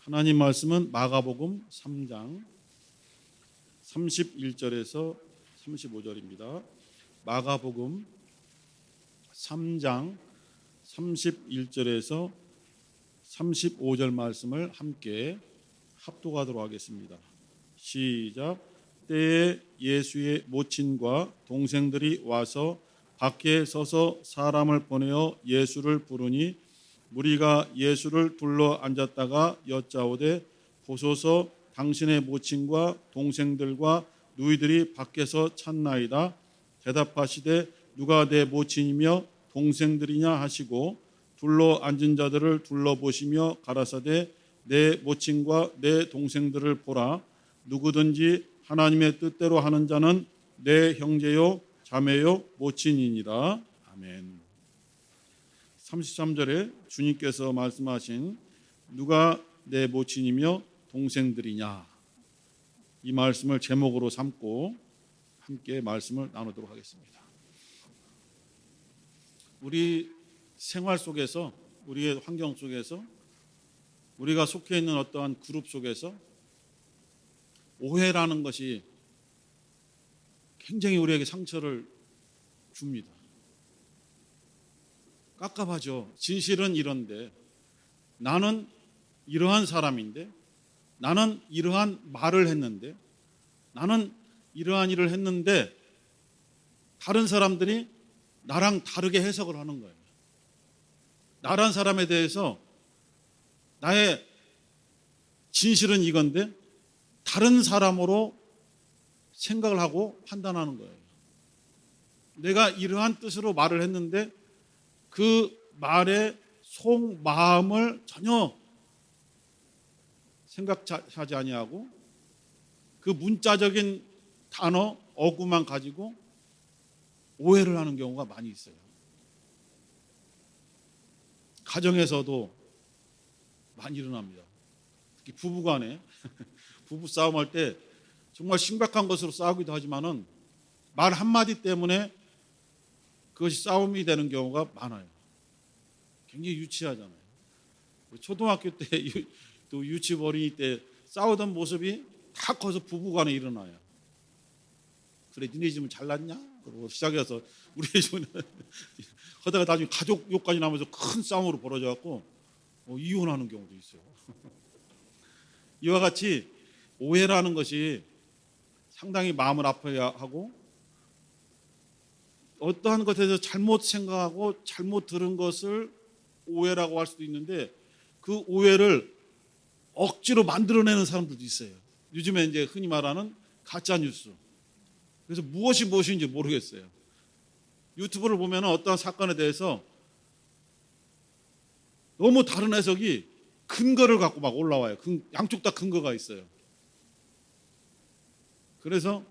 하나님 말씀은 마가복음 3장 31절에서 35절입니다. 마가복음 3장 31절에서 35절 말씀을 함께 합독하도록 하겠습니다. 시작. 때에 예수의 모친과 동생들이 와서 밖에 서서 사람을 보내어 예수를 부르니 무리가 예수를 둘러 앉았다가 여짜오되 보소서 당신의 모친과 동생들과 누이들이 밖에서 찾나이다. 대답하시되 누가 내 모친이며 동생들이냐 하시고 둘러 앉은 자들을 둘러보시며 가라사대 내 모친과 내 동생들을 보라. 누구든지 하나님의 뜻대로 하는 자는 내 형제요 자매요 모친이니라. 아멘. 33절에 주님께서 말씀하신 누가 내 모친이며 동생들이냐, 이 말씀을 제목으로 삼고 함께 말씀을 나누도록 하겠습니다. 우리 생활 속에서, 우리의 환경 속에서, 우리가 속해 있는 어떠한 그룹 속에서 오해라는 것이 굉장히 우리에게 상처를 줍니다. 깝깝하죠. 진실은 이런데, 나는 이러한 사람인데, 나는 이러한 말을 했는데, 나는 이러한 일을 했는데 다른 사람들이 나랑 다르게 해석을 하는 거예요. 나란 사람에 대해서 나의 진실은 이건데 다른 사람으로 생각을 하고 판단하는 거예요. 내가 이러한 뜻으로 말을 했는데 그 말의 속마음을 전혀 생각하지 아니하고 그 문자적인 단어, 어구만 가지고 오해를 하는 경우가 많이 있어요. 가정에서도 많이 일어납니다. 특히 부부간에 부부 싸움할 때 정말 심각한 것으로 싸우기도 하지만은 말 한마디 때문에 그것이 싸움이 되는 경우가 많아요. 굉장히 유치하잖아요. 초등학교 때 또 유치부 어린이 때 싸우던 모습이 다 커서 부부간에 일어나요. 그래 니네 집은 잘났냐? 그러고 시작해서 우리 집은 하다가 나중에 가족 욕까지 나면서 큰 싸움으로 벌어져갖고 이혼하는 경우도 있어요. 이와 같이 오해라는 것이 상당히 마음을 아파야 하고 어떠한 것에 대해서 잘못 생각하고 잘못 들은 것을 오해라고 할 수도 있는데 그 오해를 억지로 만들어내는 사람들도 있어요. 요즘에 이제 흔히 말하는 가짜 뉴스. 그래서 무엇이 무엇인지 모르겠어요. 유튜브를 보면 어떠한 사건에 대해서 너무 다른 해석이 근거를 갖고 막 올라와요. 양쪽 다 근거가 있어요. 그래서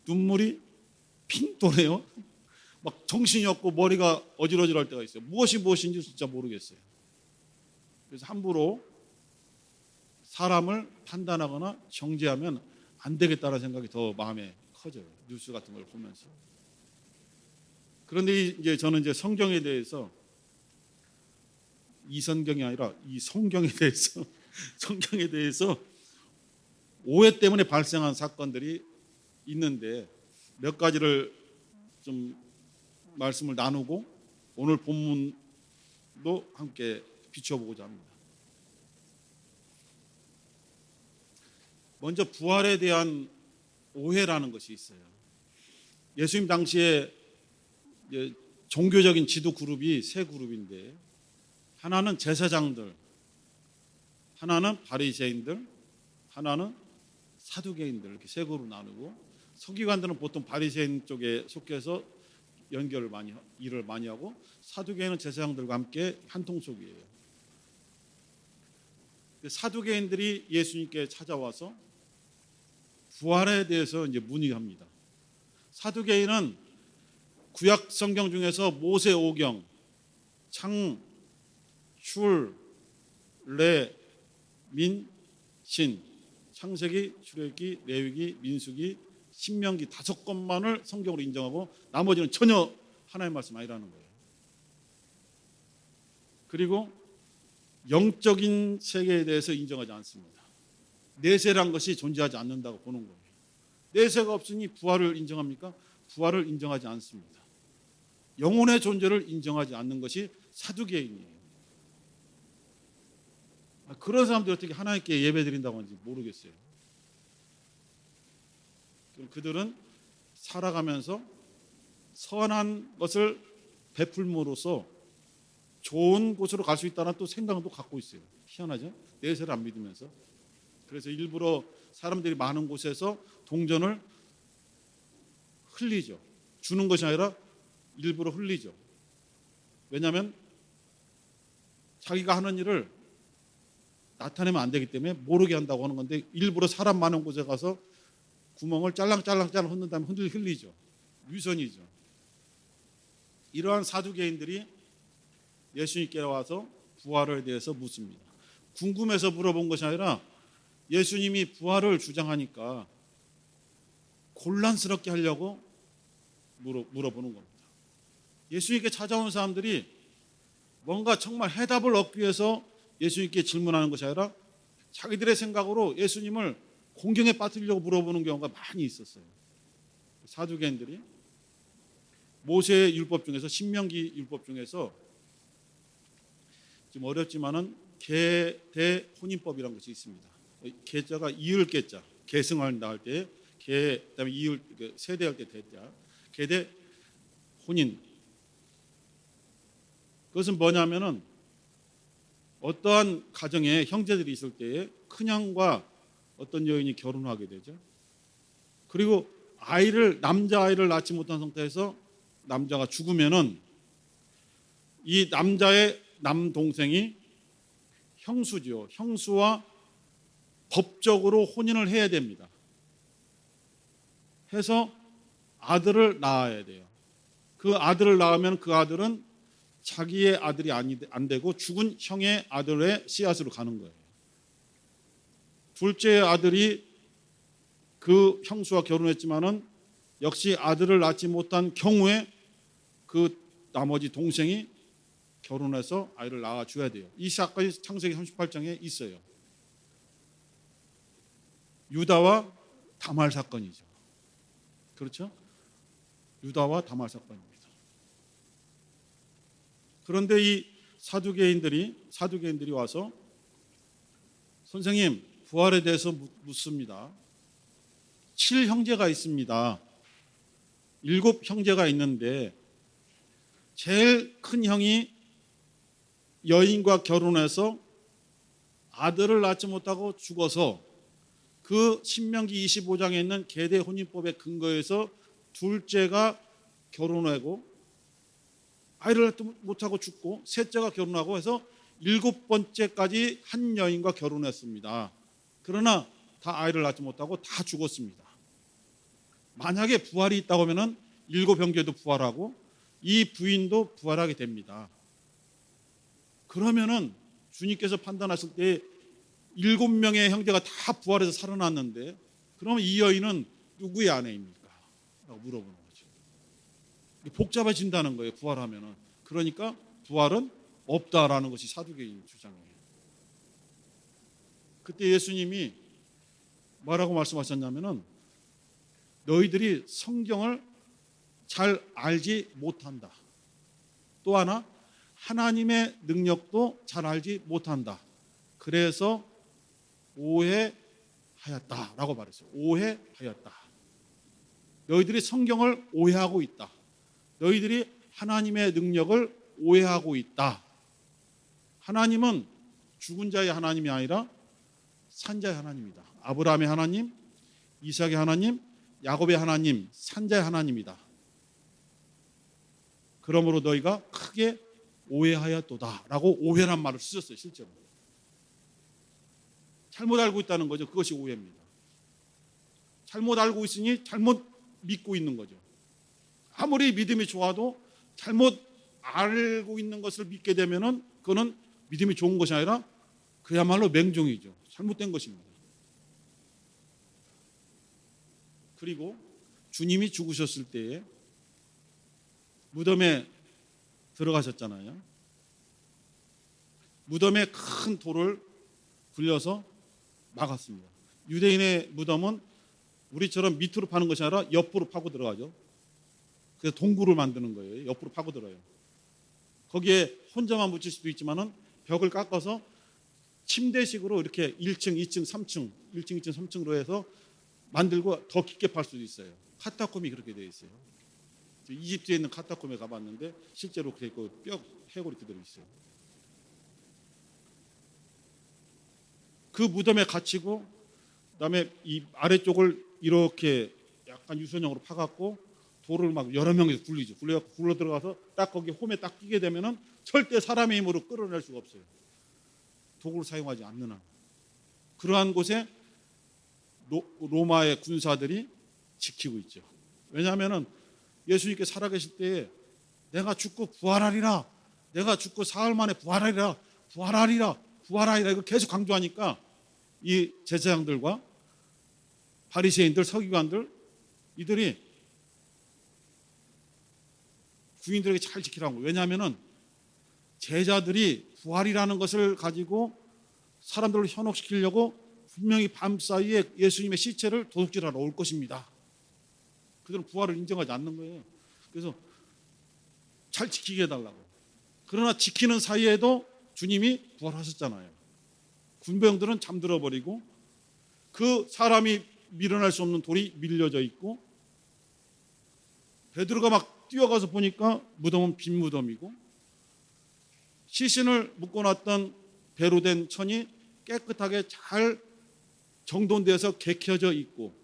눈물이 핑 도네요. 막 정신이 없고 머리가 어질어질할 때가 있어요. 무엇이 무엇인지 진짜 모르겠어요. 그래서 함부로 사람을 판단하거나 정죄하면 안 되겠다는 생각이 더 마음에 커져요. 뉴스 같은 걸 보면서. 그런데 이제 저는 이제 성경에 대해서 이 성경이 아니라 이 성경에 대해서 성경에 대해서 오해 때문에 발생한 사건들이 있는데 몇 가지를 좀 말씀을 나누고 오늘 본문도 함께 비춰보고자 합니다. 먼저 부활에 대한 오해라는 것이 있어요. 예수님 당시에 종교적인 지도 그룹이 세 그룹인데 하나는 제사장들, 하나는 바리새인들, 하나는 사두개인들 이렇게 세 그룹으로 나누고 서기관들은 보통 바리새인 쪽에 속해서 일을 많이 하고 사두개인은 제사장들과 함께 한 통속이에요. 사두개인들이 예수님께 찾아와서 부활에 대해서 이제 문의합니다. 사두개인은 구약 성경 중에서 모세 오경, 창, 출, 레, 민, 신, 창세기, 출애굽기, 레위기, 민수기, 신명기 5권만을 성경으로 인정하고 나머지는 전혀 하나님의 말씀 아니라는 거예요. 그리고 영적인 세계에 대해서 인정하지 않습니다. 내세란 것이 존재하지 않는다고 보는 거예요. 내세가 없으니 부활을 인정합니까? 부활을 인정하지 않습니다. 영혼의 존재를 인정하지 않는 것이 사두개인이에요. 그런 사람들이 어떻게 하나님께 예배드린다고 하는지 모르겠어요. 그들은 살아가면서 선한 것을 베풀므로써 좋은 곳으로 갈 수 있다는 또 생각도 갖고 있어요. 희한하죠? 내세를 안 믿으면서. 그래서 일부러 사람들이 많은 곳에서 동전을 흘리죠. 주는 것이 아니라 일부러 흘리죠. 왜냐하면 자기가 하는 일을 나타내면 안 되기 때문에 모르게 한다고 하는 건데, 일부러 사람 많은 곳에 가서 구멍을 짤랑짤랑 흩는 다음에 흘리죠. 위선이죠. 이러한 사두개인들이 예수님께 와서 부활에 대해서 묻습니다. 궁금해서 물어본 것이 아니라 예수님이 부활을 주장하니까 곤란스럽게 하려고 물어보는 겁니다. 예수님께 찾아온 사람들이 뭔가 정말 해답을 얻기 위해서 예수님께 질문하는 것이 아니라 자기들의 생각으로 예수님을 공경에 빠뜨리려고 물어보는 경우가 많이 있었어요. 사두개인들이 모세의 율법 중에서, 신명기 율법 중에서 좀 어렵지만은 계대 혼인법이라는 것이 있습니다. 계자가 이을 계자, 계승을 낳을 때 계, 그다음에 이을, 세대할 때 대자, 계대 혼인. 그것은 뭐냐면은 어떠한 가정에 형제들이 있을 때에 큰형과 어떤 여인이 결혼하게 되죠. 그리고 남자아이를 낳지 못한 상태에서 남자가 죽으면은 이 남자의 남동생이 형수죠. 형수와 법적으로 혼인을 해야 됩니다. 해서 아들을 낳아야 돼요. 그 아들을 낳으면 그 아들은 자기의 아들이 안 되고 죽은 형의 아들의 씨앗으로 가는 거예요. 둘째 아들이 그 형수와 결혼했지만은 역시 아들을 낳지 못한 경우에 그 나머지 동생이 결혼해서 아이를 낳아줘야 돼요. 이 사건이 창세기 38장에 있어요. 유다와 다말 사건이죠. 그렇죠? 유다와 다말 사건입니다. 그런데 이 사두개인들이 와서 선생님, 부활에 대해서 묻습니다. 7형제가 있습니다. 7형제가 있는데 제일 큰 형이 여인과 결혼해서 아들을 낳지 못하고 죽어서 그 신명기 25장에 있는 계대 혼인법의 근거에서 둘째가 결혼하고 아이를 낳지 못하고 죽고 셋째가 결혼하고 해서 7번째까지 한 여인과 결혼했습니다. 그러나 다 아이를 낳지 못하고 다 죽었습니다. 만약에 부활이 있다고 하면 7형제도 부활하고 이 부인도 부활하게 됩니다. 그러면은 주님께서 판단하실 때 7명의 형제가 다 부활해서 살아났는데 그러면 이 여인은 누구의 아내입니까? 라고 물어보는 거죠. 복잡해진다는 거예요. 부활하면은. 그러니까 부활은 없다라는 것이 사두개인 주장이에요. 그때 예수님이 뭐라고 말씀하셨냐면은 너희들이 성경을 잘 알지 못한다. 또 하나 하나님의 능력도 잘 알지 못한다. 그래서 오해하였다라고 말했어요. 오해하였다. 너희들이 성경을 오해하고 있다. 너희들이 하나님의 능력을 오해하고 있다. 하나님은 죽은 자의 하나님이 아니라 산자의 하나님이다. 아브라함의 하나님, 이삭의 하나님, 야곱의 하나님, 산자의 하나님이다. 그러므로 너희가 크게 오해하였도다라고 오해란 말을 쓰셨어요. 실제로 잘못 알고 있다는 거죠. 그것이 오해입니다. 잘못 알고 있으니 잘못 믿고 있는 거죠. 아무리 믿음이 좋아도 잘못 알고 있는 것을 믿게 되면은 그거는 믿음이 좋은 것이 아니라 그야말로 맹종이죠. 잘못된 것입니다. 그리고 주님이 죽으셨을 때에 무덤에 들어가셨잖아요. 무덤에 큰 돌을 굴려서 막았습니다. 유대인의 무덤은 우리처럼 밑으로 파는 것이 아니라 옆으로 파고 들어가죠. 그래서 동굴을 만드는 거예요. 옆으로 파고 들어요. 거기에 혼자만 묻힐 수도 있지만은 벽을 깎아서 침대식으로 이렇게 1층, 2층, 3층, 1층, 2층, 3층으로 해서 만들고 더 깊게 팔 수도 있어요. 카타콤이 그렇게 되어 있어요. 이집트에 있는 카타콤에 가봤는데 실제로 그렇게 있고 뼈 해골이 그대로 있어요. 그 무덤에 갇히고 그다음에 이 아래쪽을 이렇게 약간 유선형으로 파갖고 돌을 막 여러 명이서 굴리죠. 굴러 들어가서 딱 거기 홈에 딱 끼게 되면은 절대 사람의 힘으로 끌어낼 수가 없어요. 도구를 사용하지 않는 한. 그러한 곳에 로마의 군사들이 지키고 있죠. 왜냐하면은 예수님께 살아계실 때에 내가 죽고 부활하리라, 내가 죽고 사흘 만에 부활하리라, 부활하리라, 부활하리라 이걸 계속 강조하니까 이 제사장들과 바리새인들, 서기관들 이들이 구인들에게 잘 지키라는 거예요. 왜냐하면은 제자들이 부활이라는 것을 가지고 사람들을 현혹시키려고 분명히 밤사이에 예수님의 시체를 도둑질하러 올 것입니다. 그들은 부활을 인정하지 않는 거예요. 그래서 잘 지키게 해달라고. 그러나 지키는 사이에도 주님이 부활하셨잖아요. 군병들은 잠들어 버리고 그 사람이 밀어낼 수 없는 돌이 밀려져 있고 베드로가 막 뛰어가서 보니까 무덤은 빈 무덤이고 시신을 묶어놨던 배로 된 천이 깨끗하게 잘 정돈돼서 개켜져 있고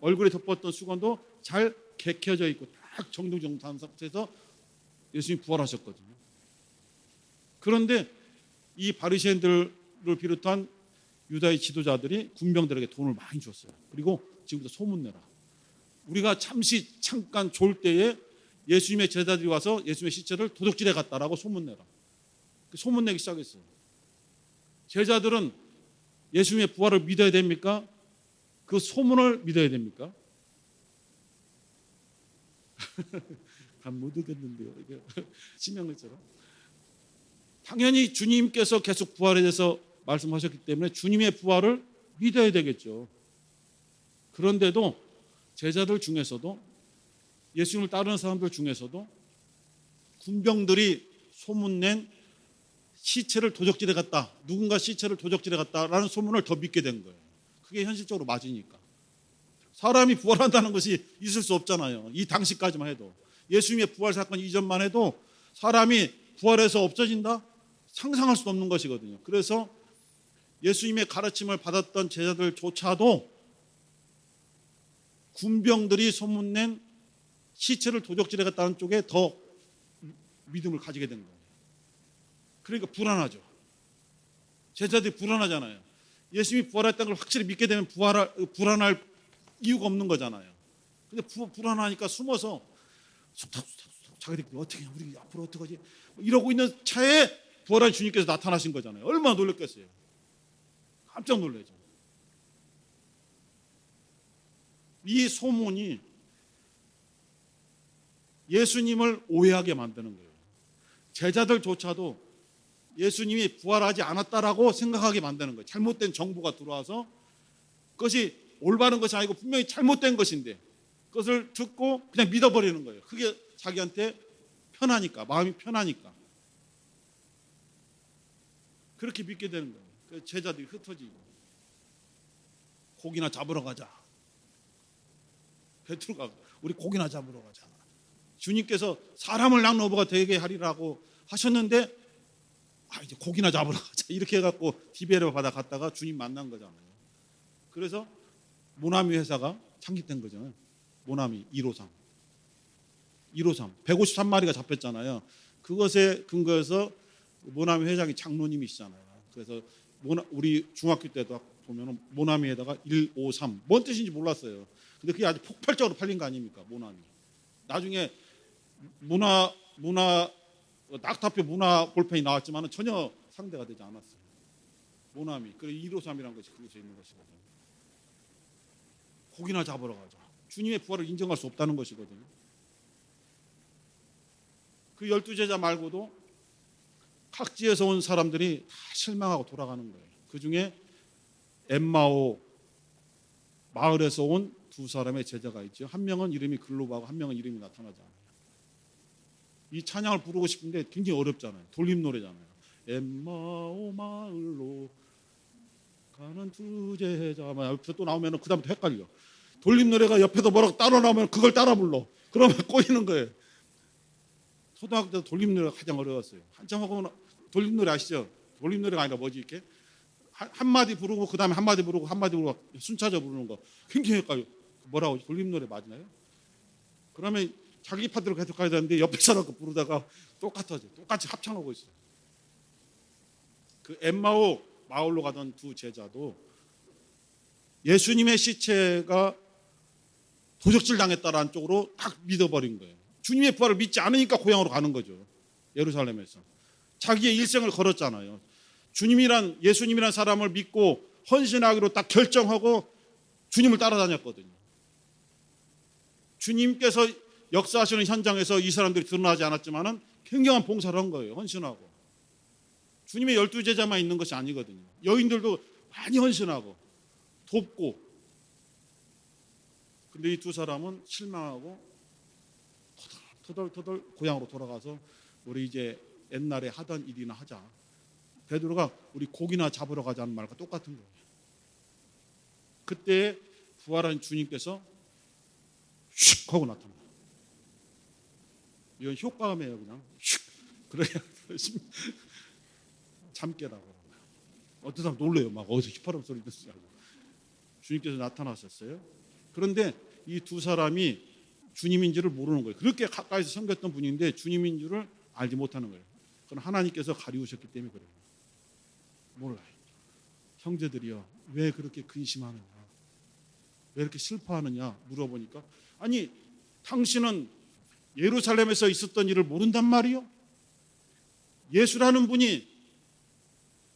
얼굴에 덮었던 수건도 잘 개켜져 있고 딱 정돈한 상태에서 예수님이 부활하셨거든요. 그런데 이 바리새인들을 비롯한 유다의 지도자들이 군병들에게 돈을 많이 줬어요. 그리고 지금부터 소문내라. 우리가 잠깐 졸 때에 예수님의 제자들이 와서 예수님의 시체를 도둑질해 갔다라고 소문내라. 소문내기 시작했어요. 제자들은 예수님의 부활을 믿어야 됩니까? 그 소문을 믿어야 됩니까? 다 못 듣겠는데요. 이게 신명리처럼. 당연히 주님께서 계속 부활에 대해서 말씀하셨기 때문에 주님의 부활을 믿어야 되겠죠. 그런데도 제자들 중에서도 예수님을 따르는 사람들 중에서도 군병들이 소문낸 시체를 도적질해 갔다. 누군가 시체를 도적질해 갔다라는 소문을 더 믿게 된 거예요. 그게 현실적으로 맞으니까. 사람이 부활한다는 것이 있을 수 없잖아요. 이 당시까지만 해도. 예수님의 부활 사건 이전만 해도 사람이 부활해서 없어진다? 상상할 수 없는 것이거든요. 그래서 예수님의 가르침을 받았던 제자들조차도 군병들이 소문낸 시체를 도적질해 갔다는 쪽에 더 믿음을 가지게 된 거예요. 그러니까 불안하죠. 제자들이 불안하잖아요. 예수님이 부활했다는 걸 확실히 믿게 되면 불안할 이유가 없는 거잖아요. 근데 불안하니까 숨어서 자기들끼리 어떻게 우리 앞으로 어떡하지 이러고 있는 차에 부활한 주님께서 나타나신 거잖아요. 얼마나 놀랐겠어요. 깜짝 놀라죠. 이 소문이 예수님을 오해하게 만드는 거예요. 제자들조차도 예수님이 부활하지 않았다라고 생각하게 만드는 거예요. 잘못된 정보가 들어와서 그것이 올바른 것이 아니고 분명히 잘못된 것인데 그것을 듣고 그냥 믿어버리는 거예요. 그게 자기한테 편하니까, 마음이 편하니까 그렇게 믿게 되는 거예요. 그래서 제자들이 흩어지고 고기나 잡으러 가자. 베드로가 우리 고기나 잡으러 가자. 주님께서 사람을 낙노부가 되게 하리라고 하셨는데 이제 고기나 잡으러 가자 이렇게 해갖고 디베레 바다 갔다가 주님 만난 거잖아요. 그래서 모나미 회사가 창립된 거잖아요. 모나미 153 153마리가 잡혔잖아요. 그것에 근거해서 모나미 회장이 장로님이시잖아요. 그래서 우리 중학교 때도 보면 모나미에다가 153 뭔 뜻인지 몰랐어요. 근데 그게 아주 폭발적으로 팔린 거 아닙니까? 모나미. 나중에 문화 낙타표 문화 볼펜이 나왔지만 전혀 상대가 되지 않았어요. 모나미. 그래 153이라는 것이 그것에 있는 것이거든요. 고기나 잡으러 가자. 주님의 부활을 인정할 수 없다는 것이거든요. 그 12제자 말고도 각지에서 온 사람들이 다 실망하고 돌아가는 거예요. 그중에 엠마오 마을에서 온 두 사람의 제자가 있죠. 한 명은 이름이 글로바고 한 명은 이름이 나타나지 않아요. 이 찬양을 부르고 싶은데 굉장히 어렵잖아요. 돌림 노래잖아요. 엠마오 마을로 가는 두 제자. 옆에서 또 나오면 그 다음부터 헷갈려. 돌림 노래가 옆에서 뭐라고 따라 나오면 그걸 따라 불러. 그러면 꼬이는 거예요. 초등학교 때 돌림 노래가 가장 어려웠어요. 한참 하고 돌림 노래 아시죠? 돌림 노래가 아니라 뭐지 이렇게 한 마디 부르고 그 다음에 한 마디 부르고 한 마디 부르고 순차적으로 부르는 거 굉장히 헷갈려. 뭐라고 돌림 노래 맞나요? 그러면 자기 파트로 계속 가야 되는데 옆에 사람 거 부르다가 똑같아져. 똑같이 합창하고 있어요. 그 엠마오 마을로 가던 두 제자도 예수님의 시체가 도적질 당했다라는 쪽으로 딱 믿어버린 거예요. 주님의 부활을 믿지 않으니까 고향으로 가는 거죠. 예루살렘에서 자기의 일생을 걸었잖아요. 예수님이란 사람을 믿고 헌신하기로 딱 결정하고 주님을 따라다녔거든요. 주님께서 역사하시는 현장에서 이 사람들이 드러나지 않았지만은 굉장한 봉사를 한 거예요. 헌신하고. 주님의 12제자만 있는 것이 아니거든요. 여인들도 많이 헌신하고 돕고. 근데 이 두 사람은 실망하고 터덜터덜 고향으로 돌아가서 우리 이제 옛날에 하던 일이나 하자. 베드로가 우리 고기나 잡으러 가자는 말과 똑같은 거예요. 그때 부활한 주님께서 슉 하고 나타납니다. 이건 효과음이에요. 그냥 슉. 그래야 잠 깨라고. 어떤 사람 놀래요. 막 어디서 휘파람 소리 듣지 않고. 주님께서 나타나셨어요. 그런데 이 두 사람이 주님인 줄을 모르는 거예요. 그렇게 가까이서 섬겼던 분인데 주님인 줄을 알지 못하는 거예요. 그건 하나님께서 가리우셨기 때문에 그래요. 몰라요. 형제들이요, 왜 그렇게 근심하느냐, 왜 이렇게 슬퍼하느냐 물어보니까, 아니 당신은 예루살렘에서 있었던 일을 모른단 말이요? 예수라는 분이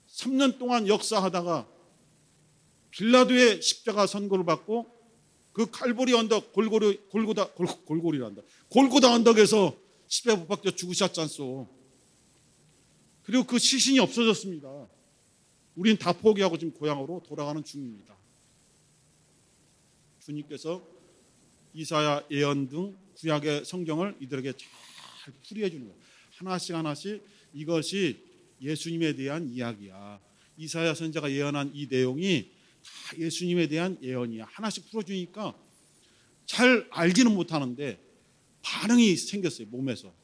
3년 동안 역사하다가 빌라도의 십자가 선고를 받고 그 칼보리 언덕 골고다 언덕에서 십자가 못 박혀 죽으셨지 않소. 그리고 그 시신이 없어졌습니다. 우린 다 포기하고 지금 고향으로 돌아가는 중입니다. 주님께서 이사야, 예언 등 구약의 성경을 이들에게 잘 풀이해 주는 거예요. 하나씩 하나씩 이것이 예수님에 대한 이야기야. 이사야 선지자가 예언한 이 내용이 다 예수님에 대한 예언이야. 하나씩 풀어주니까 잘 알지는 못하는데 반응이 생겼어요. 몸에서.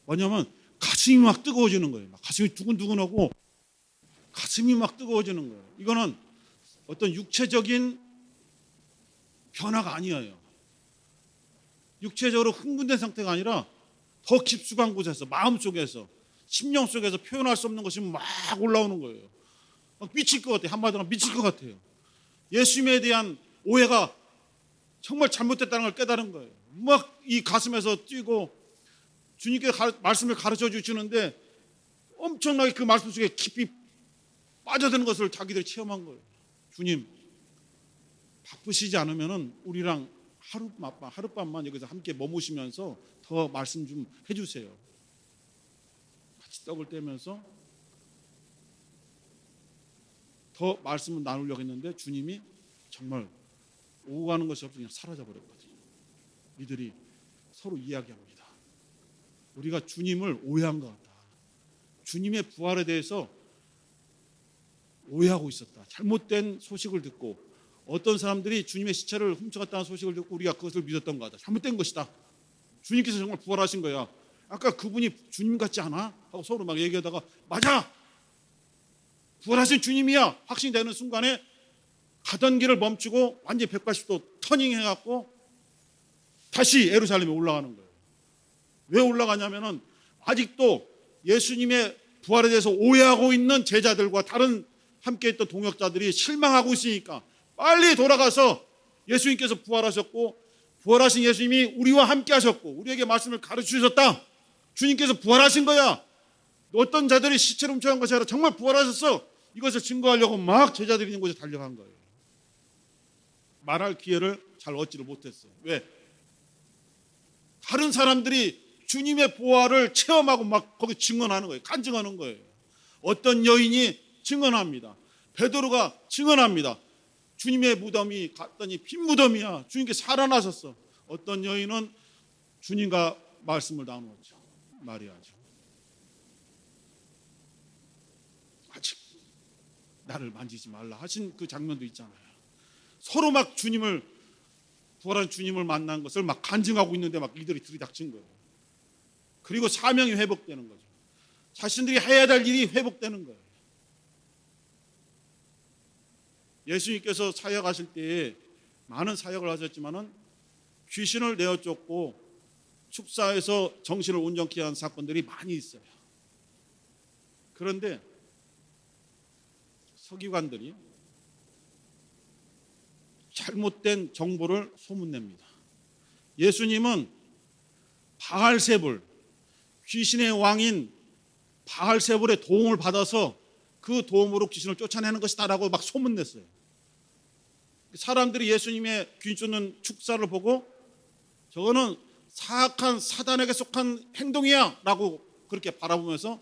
뭐냐면 가슴이 막 뜨거워지는 거예요. 막 가슴이 두근두근하고 가슴이 막 뜨거워지는 거예요. 이거는 어떤 육체적인 변화가 아니에요. 육체적으로 흥분된 상태가 아니라 더 깊숙한 곳에서, 마음속에서, 심령 속에서 표현할 수 없는 것이 막 올라오는 거예요. 막 미칠 것 같아요. 한마디로 미칠 것 같아요. 예수님에 대한 오해가 정말 잘못됐다는 걸 깨달은 거예요. 막 이 가슴에서 뛰고 주님께서 말씀을 가르쳐 주시는데 엄청나게 그 말씀 속에 깊이 빠져드는 것을 자기들이 체험한 거예요. 주님, 바쁘시지 않으면은 우리랑 하룻밤만 여기서 함께 머무시면서 더 말씀 좀 해주세요. 같이 떡을 떼면서 더 말씀을 나누려고 했는데 주님이 정말 오고 가는 것이 없이 그냥 사라져 버렸거든요. 이들이 서로 이야기합니다. 우리가 주님을 오해한 것 같다. 주님의 부활에 대해서 오해하고 있었다. 잘못된 소식을 듣고 어떤 사람들이 주님의 시체를 훔쳐갔다는 소식을 듣고 우리가 그것을 믿었던 것 같다. 잘못된 것이다. 주님께서 정말 부활하신 거야. 아까 그분이 주님 같지 않아? 하고 서로 막 얘기하다가 맞아! 부활하신 주님이야! 확신이 되는 순간에 가던 길을 멈추고 완전히 180도 터닝해갖고 다시 예루살렘에 올라가는 거예요. 왜 올라가냐면은 아직도 예수님의 부활에 대해서 오해하고 있는 제자들과 다른 함께 있던 동역자들이 실망하고 있으니까 빨리 돌아가서 예수님께서 부활하셨고 부활하신 예수님이 우리와 함께 하셨고 우리에게 말씀을 가르치셨다. 주님께서 부활하신 거야. 어떤 자들이 시체를 훔쳐간 것이 아니라 정말 부활하셨어. 이것을 증거하려고 막 제자들이 있는 곳에 달려간 거예요. 말할 기회를 잘 얻지를 못했어요. 왜? 다른 사람들이 주님의 부활을 체험하고 막 거기 증언하는 거예요. 간증하는 거예요. 어떤 여인이 증언합니다. 베드로가 증언합니다. 주님의 무덤이 갔더니 빈 무덤이야. 주님께 살아나셨어. 어떤 여인은 주님과 말씀을 나누었죠. 마리아죠. 아직 나를 만지지 말라 하신 그 장면도 있잖아요. 서로 막 부활한 주님을 만난 것을 막 간증하고 있는데 막 이들이 들이닥친 거예요. 그리고 사명이 회복되는 거죠. 자신들이 해야 될 일이 회복되는 거예요. 예수님께서 사역하실 때에 많은 사역을 하셨지만은 귀신을 내어 쫓고 축사에서 정신을 온전케 한 사건들이 많이 있어요. 그런데 서기관들이 잘못된 정보를 소문냅니다. 예수님은 바알세불, 귀신의 왕인 바알세불의 도움을 받아서 그 도움으로 귀신을 쫓아내는 것이다라고 막 소문냈어요. 사람들이 예수님의 귀신 쫓는 축사를 보고 저거는 사악한 사단에게 속한 행동이야 라고 그렇게 바라보면서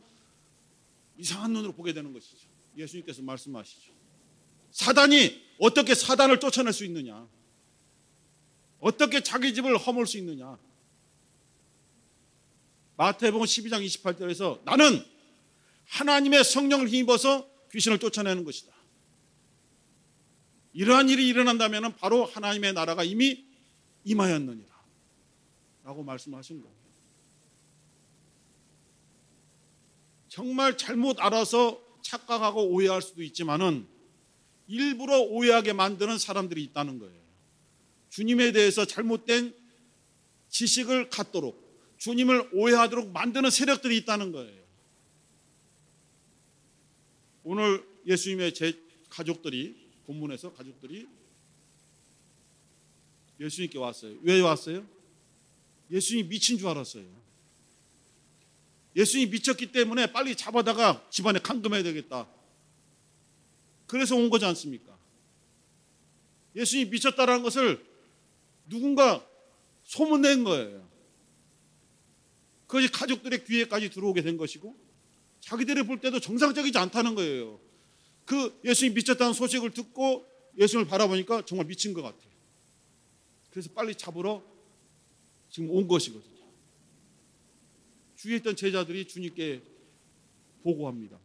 이상한 눈으로 보게 되는 것이죠. 예수님께서 말씀하시죠. 사단이 어떻게 사단을 쫓아낼 수 있느냐? 어떻게 자기 집을 허물 수 있느냐? 마태복음 12장 28절에서 나는 하나님의 성령을 힘입어서 귀신을 쫓아내는 것이다. 이러한 일이 일어난다면 바로 하나님의 나라가 이미 임하였느니라 라고 말씀하신 거예요. 정말 잘못 알아서 착각하고 오해할 수도 있지만은 일부러 오해하게 만드는 사람들이 있다는 거예요. 주님에 대해서 잘못된 지식을 갖도록 주님을 오해하도록 만드는 세력들이 있다는 거예요. 오늘 예수님의 제 가족들이 본문에서 가족들이 예수님께 왔어요. 왜 왔어요? 예수님이 미친 줄 알았어요. 예수님이 미쳤기 때문에 빨리 잡아다가 집안에 감금해야 되겠다. 그래서 온 거지 않습니까? 예수님이 미쳤다라는 것을 누군가 소문낸 거예요. 그것이 가족들의 귀에까지 들어오게 된 것이고 자기들이 볼 때도 정상적이지 않다는 거예요. 그 예수님이 미쳤다는 소식을 듣고 예수님을 바라보니까 정말 미친 것 같아요. 그래서 빨리 잡으러 지금 온 것이거든요. 주위에 있던 제자들이 주님께 보고합니다.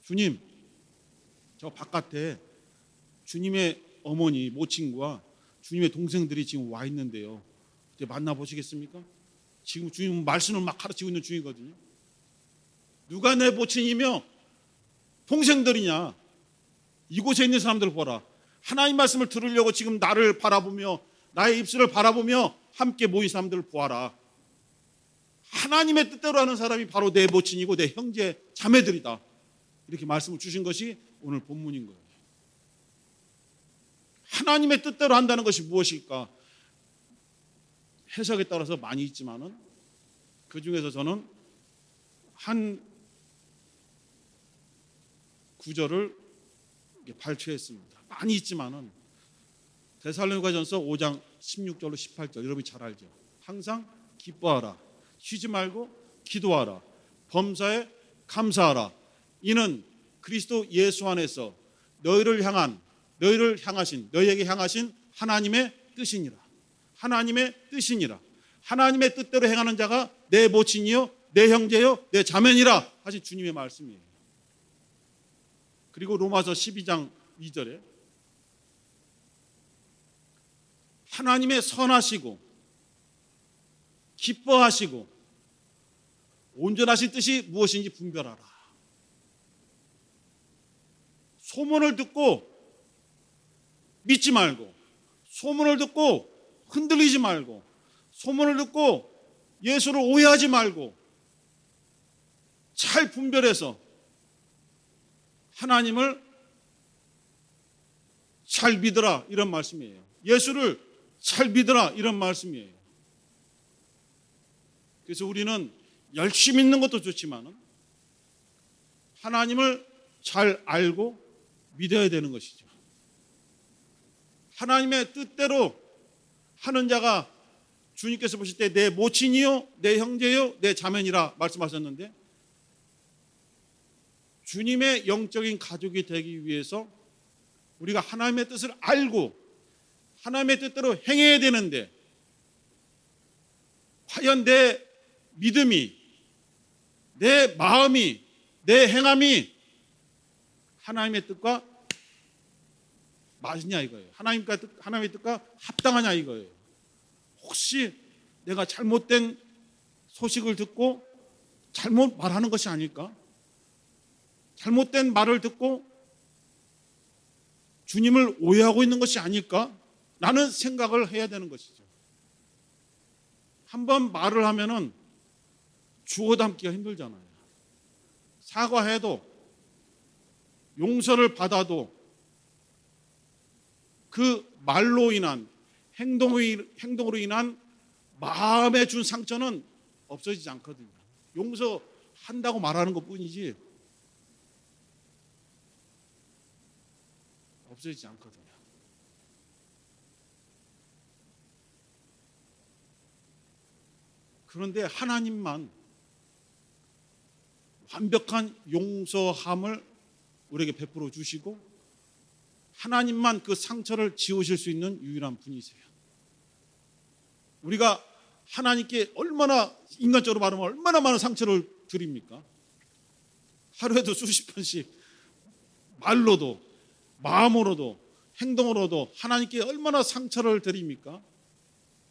주님, 저 바깥에 주님의 어머니, 모친과 주님의 동생들이 지금 와 있는데요. 만나보시겠습니까? 지금 주님 말씀을 막 가르치고 있는 중이거든요. 누가 내 모친이며 동생들이냐? 이곳에 있는 사람들 보라. 하나님 말씀을 들으려고 지금 나를 바라보며 나의 입술을 바라보며 함께 모인 사람들을 보아라. 하나님의 뜻대로 하는 사람이 바로 내 모친이고 내 형제 자매들이다. 이렇게 말씀을 주신 것이 오늘 본문인 거예요. 하나님의 뜻대로 한다는 것이 무엇일까? 해석에 따라서 많이 있지만은 그 중에서 저는 한 구절을 발췌했습니다. 많이 있지만은 데살로니가전서 5장 16절로 18절 여러분이 잘 알죠. 항상 기뻐하라. 쉬지 말고 기도하라. 범사에 감사하라. 이는 그리스도 예수 안에서 너희에게 향하신 하나님의 뜻이니라. 하나님의 뜻이니라. 하나님의 뜻대로 행하는 자가 내 모친이요 내 형제요 내 자매니라 하신 주님의 말씀이에요. 그리고 로마서 12장 2절에 하나님의 선하시고 기뻐하시고 온전하신 뜻이 무엇인지 분별하라. 소문을 듣고 믿지 말고, 소문을 듣고 흔들리지 말고, 소문을 듣고 예수를 오해하지 말고 잘 분별해서 하나님을 잘 믿으라 이런 말씀이에요. 예수를 잘 믿으라 이런 말씀이에요. 그래서 우리는 열심히 믿는 것도 좋지만 하나님을 잘 알고 믿어야 되는 것이죠. 하나님의 뜻대로 하는 자가 주님께서 보실 때 내 모친이요 내 형제요 내 자매니라 말씀하셨는데 주님의 영적인 가족이 되기 위해서 우리가 하나님의 뜻을 알고 하나님의 뜻대로 행해야 되는데, 과연 내 믿음이, 내 마음이, 내 행함이 하나님의 뜻과 맞으냐 이거예요. 하나님의 뜻과 합당하냐 이거예요. 혹시 내가 잘못된 소식을 듣고 잘못 말하는 것이 아닐까? 잘못된 말을 듣고 주님을 오해하고 있는 것이 아닐까? 라는 생각을 해야 되는 것이죠. 한번 말을 하면은 주워 담기가 힘들잖아요. 사과해도, 용서를 받아도 그 말로 인한, 행동으로 인한 마음에 준 상처는 없어지지 않거든요. 용서한다고 말하는 것 뿐이지 없어지지 않거든요. 그런데 하나님만 완벽한 용서함을 우리에게 베풀어 주시고 하나님만 그 상처를 지우실 수 있는 유일한 분이세요. 우리가 하나님께 얼마나, 인간적으로 말하면 얼마나 많은 상처를 드립니까? 하루에도 수십 번씩 말로도 마음으로도 행동으로도 하나님께 얼마나 상처를 드립니까?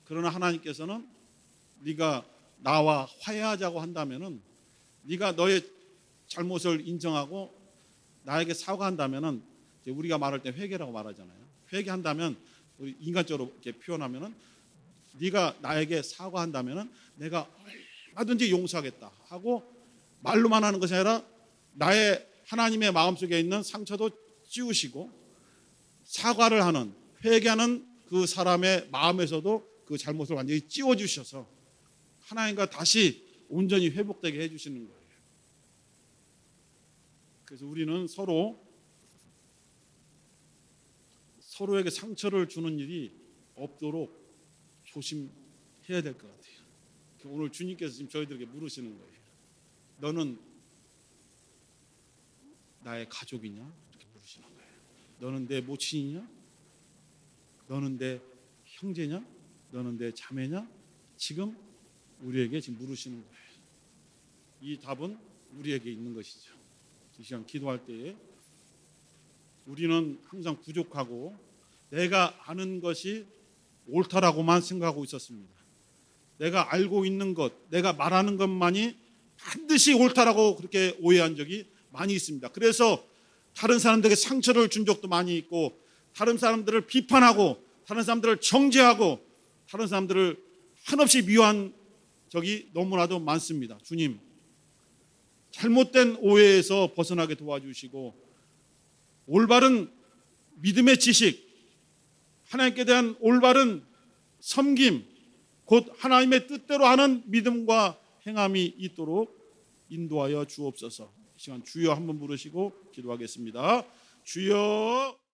그러나 하나님께서는 네가 나와 화해하자고 한다면은, 네가 너의 잘못을 인정하고 나에게 사과한다면은, 우리가 말할 때 회개라고 말하잖아요. 회개한다면, 우리 인간적으로 이렇게 표현하면은, 네가 나에게 사과한다면은 내가 얼마든지 용서하겠다 하고 말로만 하는 것이 아니라 나의 하나님의 마음속에 있는 상처도 지우시고 사과를 하는, 회개하는 그 사람의 마음에서도 그 잘못을 완전히 지워주셔서 하나님과 다시 온전히 회복되게 해주시는 거예요. 그래서 우리는 서로에게 상처를 주는 일이 없도록 조심해야 될 것 같아요. 오늘 주님께서 지금 저희들에게 물으시는 거예요. 너는 나의 가족이냐? 이렇게 물으시는 거예요. 너는 내 모친이냐? 너는 내 형제냐? 너는 내 자매냐? 지금 우리에게 지금 물으시는 거예요. 이 답은 우리에게 있는 것이죠. 이 시간 기도할 때에 우리는 항상 부족하고 내가 아는 것이 옳다라고만 생각하고 있었습니다. 내가 알고 있는 것, 내가 말하는 것만이 반드시 옳다라고 그렇게 오해한 적이 많이 있습니다. 그래서 다른 사람들에게 상처를 준 적도 많이 있고, 다른 사람들을 비판하고, 다른 사람들을 정죄하고, 다른 사람들을 한없이 미워한 적이 너무나도 많습니다. 주님, 잘못된 오해에서 벗어나게 도와주시고 올바른 믿음의 지식, 하나님께 대한 올바른 섬김, 곧 하나님의 뜻대로 하는 믿음과 행함이 있도록 인도하여 주옵소서. 이 시간 주여 한번 부르시고 기도하겠습니다. 주여.